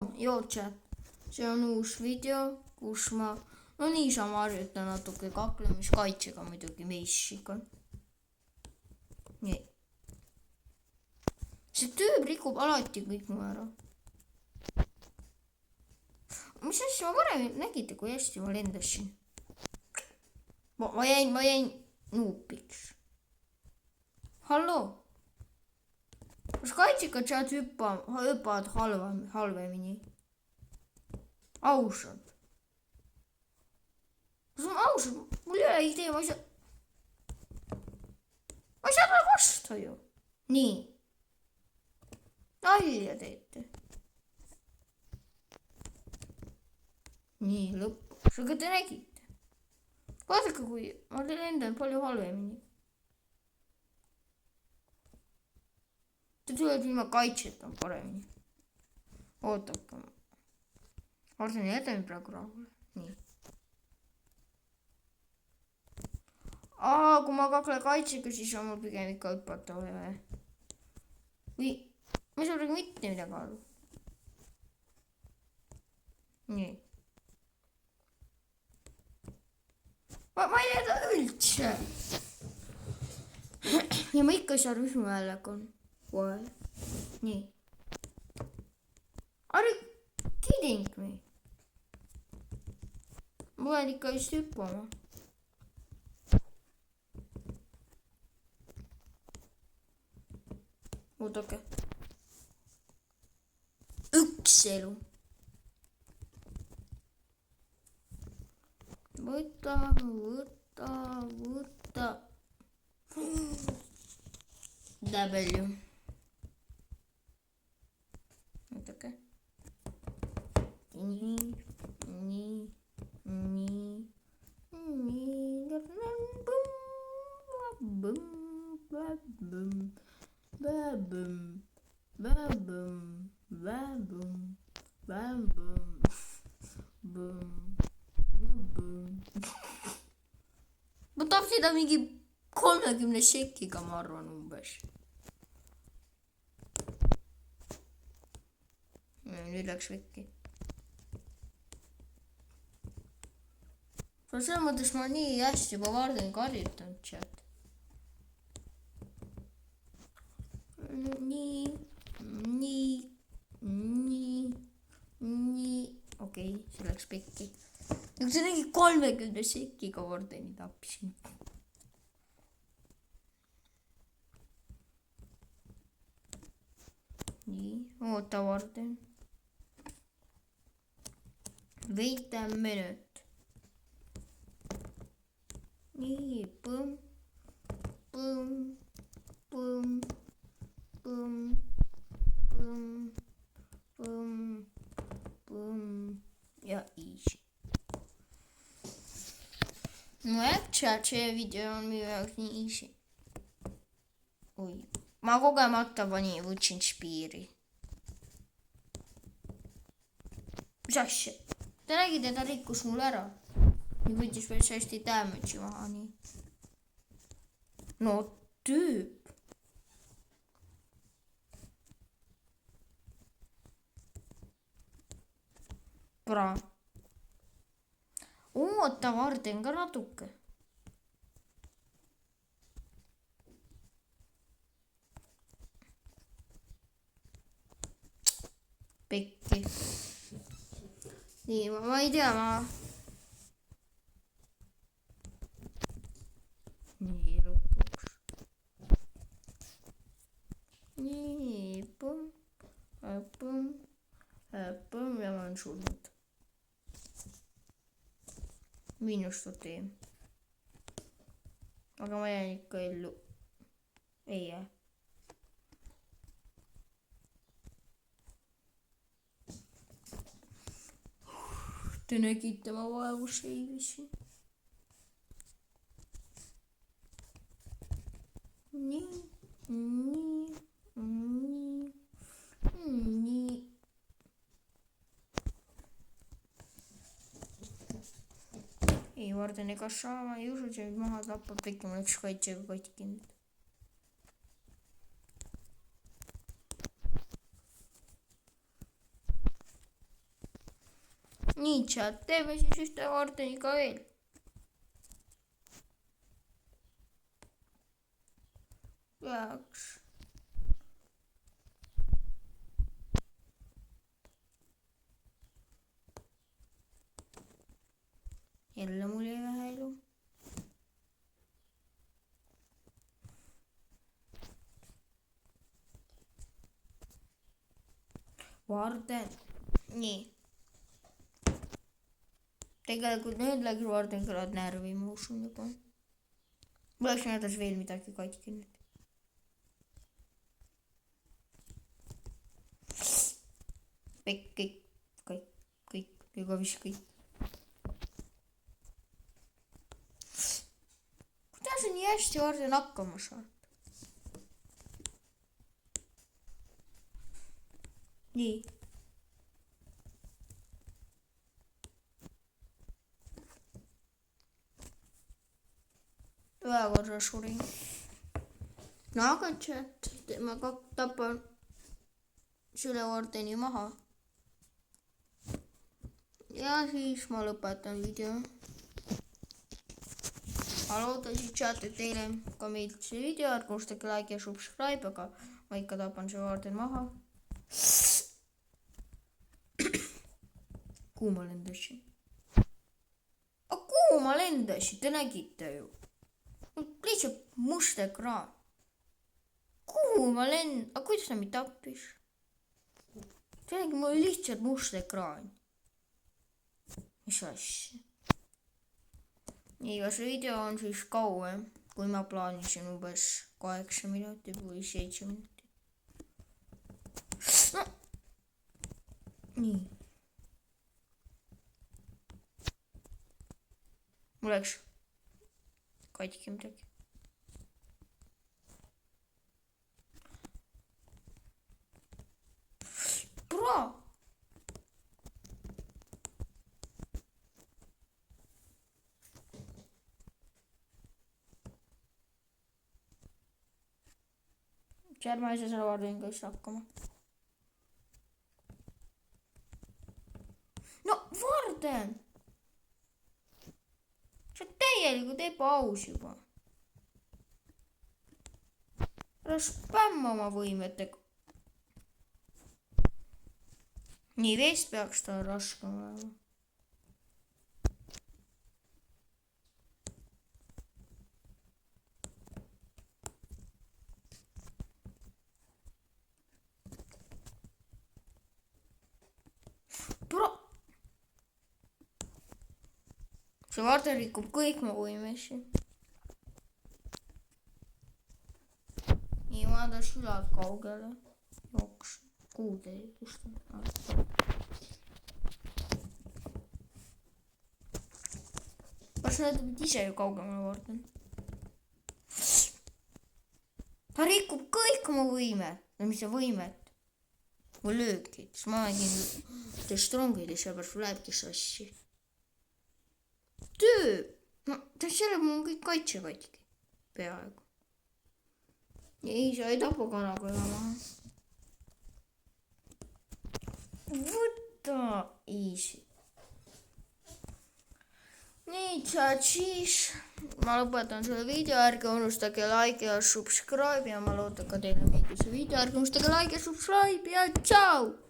Joo, chat. See on uus video, kus ma niisama harjutan natuke kaklemiskaitsega muidugi meissiga. Nii. See tüüp rikub alati kõik mu ära. Mis asja ma varem nägite, kui hästi ma lendasin? Ma jäin nuupiks. Halloo? Kas kaitsega chat hüppavad halvemini? Ausalt. Kas on ausalt? Mul ei ole idee, ma ei saa talle vastu ju. Nii. Nalja teete. Nii, lõpuks. Aga te nägite. Vaadake, kui ma lendan palju halvemini. Te tuled ilma kaitseta paremini. Ootake. Arsen, jätame praegu rahule. Nii. Kui ma kaklen kaitsega, siis on mul pigem ikka hüpata vaja. Või ma ei saa praegu mitte midagi aru. Nii. Ma ei jäta üldse. Ja ma ikka ei saa rühma häälega on. Nii. Are you kidding me? Ma pean ikka just hüppama. Oodake. Üks elu. Võta. W. Oodake. Nii. Ma tahaks seda mingi 30 sekiga, ma arvan umbes. Nüüd läks vekki. Selles mõttes ma nii hästi juba varden karjutanud chat. Nii. Okei, see läks pekki. Aga see nägi 30 sekiga vardeni tapsin. Nii, oota varden. Wait a minute. Nii, põmm. Ja easy. No chat, see video on minu jaoks nii easy. Oi, ma kogemata võtsin spiiri. Mis asja? Te nägite, ta rikkus mul ära. Nii võttis veel hästi damage'i maha, nii. No tüüp. Oota, varden ka natuke. Pekki. Nii, ma ei tea, Nii, lõpuks. Nii, põmm. Ja ma olen surnud. Miinustutiin. Aga ma jään ikka ellu. Ei jää. Te nägite, ma vaevu seivisin. Nii. Ei varden ega saa, ma ei usu, see nüüd maha tapab, ikka mul üks kaitsega katkinud. nii, chat, teeme siis ühte ordeniga veel. Peaks. jälle mul jäi vähe elu. Varden. nii. tegelikult nüüd läks Varden kõlad närvi, ma usun juba. Mul oleks näidas veel midagi katki nüüd. Pekk, kõik, juba vist kõik. Kuidas on nii hästi Varden hakkama saanud? nii. ühe korra surin. no aga chat, ma tapan selle Vardeni maha. ja siis ma lõpetan video. ma loodan siis chat, et teile ka meeldis see video, ärge unustage like ja subscribe, aga ma ikka tapan selle Varden maha. kuhu ma lendasin? kuhu ma lendasin, te nägite ju. lihtsalt must ekraan. kuhu ma aga kuidas ta mind tappis? tegelikult mul oli lihtsalt must ekraan. mis asja? nii, kas video on siis kauem, kui ma plaanisin, umbes 8 minutit või 7 minutit. no nii. mul läks katki midagi. Bro! ma ei saa selle Vardeniga vist hakkama. no Varden! see on täielikult ebaaus juba. ära spämma oma võimetega. nii, vist peaks ta raskem olema. see Varden rikub kõik mu võimesi. nii, ma tahan sülalt kaugele jooksu. kuhu te just on? kas sa näitab ise ju kaugemale Varden? ta rikub kõik mu võimed. no mis see võimed? mu löökid. siis ma mängin Destrongid ja sellepärast lähebki sassi. töö! no selle mul on kõik kaitse katki. peaaegu. ei, sa ei tapa kanaga maha. võta easy. nii, siis ma lõpetan selle video, ärge unustage like ja subscribe ja ma loodan ka teile meeldis see video, ärge unustage like ja subscribe ja tšau!